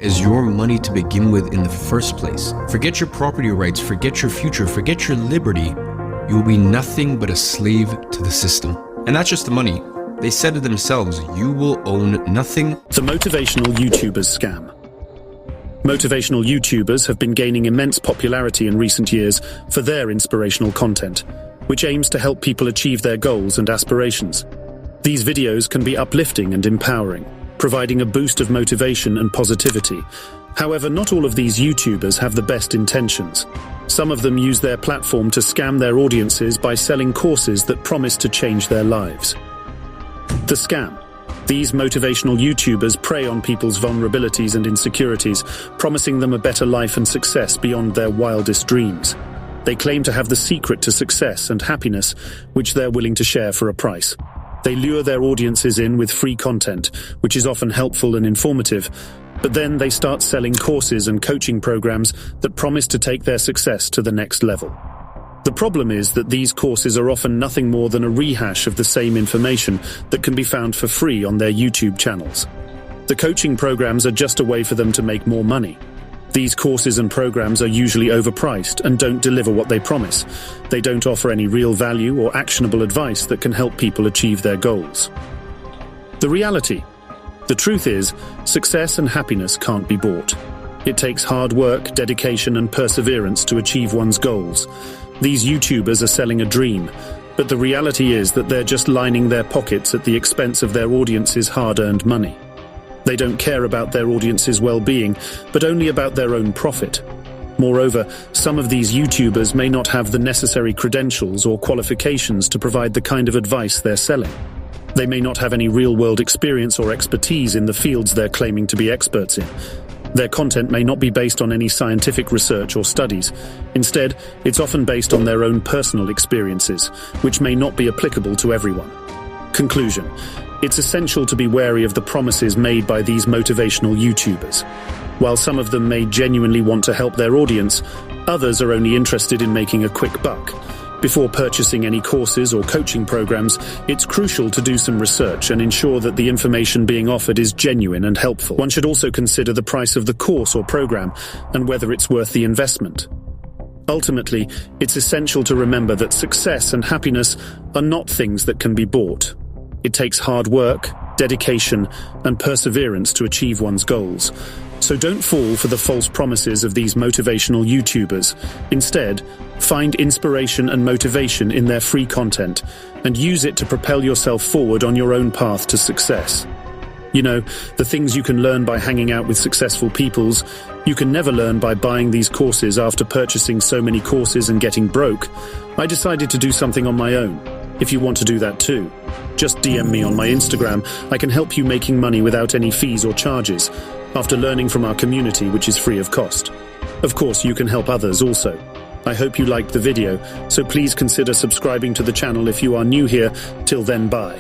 as your money to begin with in the first place. Forget your property rights, forget your future, forget your liberty. You will be nothing but a slave to the system. And that's just the money. They said it themselves, you will own nothing. The motivational YouTubers scam. Motivational YouTubers have been gaining immense popularity in recent years for their inspirational content, which aims to help people achieve their goals and aspirations. These videos can be uplifting and empowering, providing a boost of motivation and positivity. However, not all of these YouTubers have the best intentions. Some of them use their platform to scam their audiences by selling courses that promise to change their lives. The scam. These motivational YouTubers prey on people's vulnerabilities and insecurities, promising them a better life and success beyond their wildest dreams. They claim to have the secret to success and happiness, which they're willing to share for a price. They lure their audiences in with free content, which is often helpful and informative, but then they start selling courses and coaching programs that promise to take their success to the next level. The problem is that these courses are often nothing more than a rehash of the same information that can be found for free on their YouTube channels. The coaching programs are just a way for them to make more money. These courses and programs are usually overpriced and don't deliver what they promise. They don't offer any real value or actionable advice that can help people achieve their goals. The reality. The truth is, success and happiness can't be bought. It takes hard work, dedication, and perseverance to achieve one's goals. These YouTubers are selling a dream, but the reality is that they're just lining their pockets at the expense of their audience's hard-earned money. They don't care about their audience's well-being, but only about their own profit. Moreover, some of these YouTubers may not have the necessary credentials or qualifications to provide the kind of advice they're selling. They may not have any real-world experience or expertise in the fields they're claiming to be experts in. Their content may not be based on any scientific research or studies. Instead, it's often based on their own personal experiences, which may not be applicable to everyone. Conclusion. It's essential to be wary of the promises made by these motivational YouTubers. While some of them may genuinely want to help their audience, others are only interested in making a quick buck. Before purchasing any courses or coaching programs, it's crucial to do some research and ensure that the information being offered is genuine and helpful. One should also consider the price of the course or program and whether it's worth the investment. Ultimately, it's essential to remember that success and happiness are not things that can be bought. It takes hard work, dedication, and perseverance to achieve one's goals. So don't fall for the false promises of these motivational YouTubers. Instead, find inspiration and motivation in their free content and use it to propel yourself forward on your own path to success. You know, the things you can learn by hanging out with successful peoples, you can never learn by buying these courses after purchasing so many courses and getting broke. I decided to do something on my own. If you want to do that too, just DM me on my Instagram. I can help you making money without any fees or charges, after learning from our community, which is free of cost. Of course, you can help others also. I hope you liked the video, so please consider subscribing to the channel if you are new here. Till then, bye.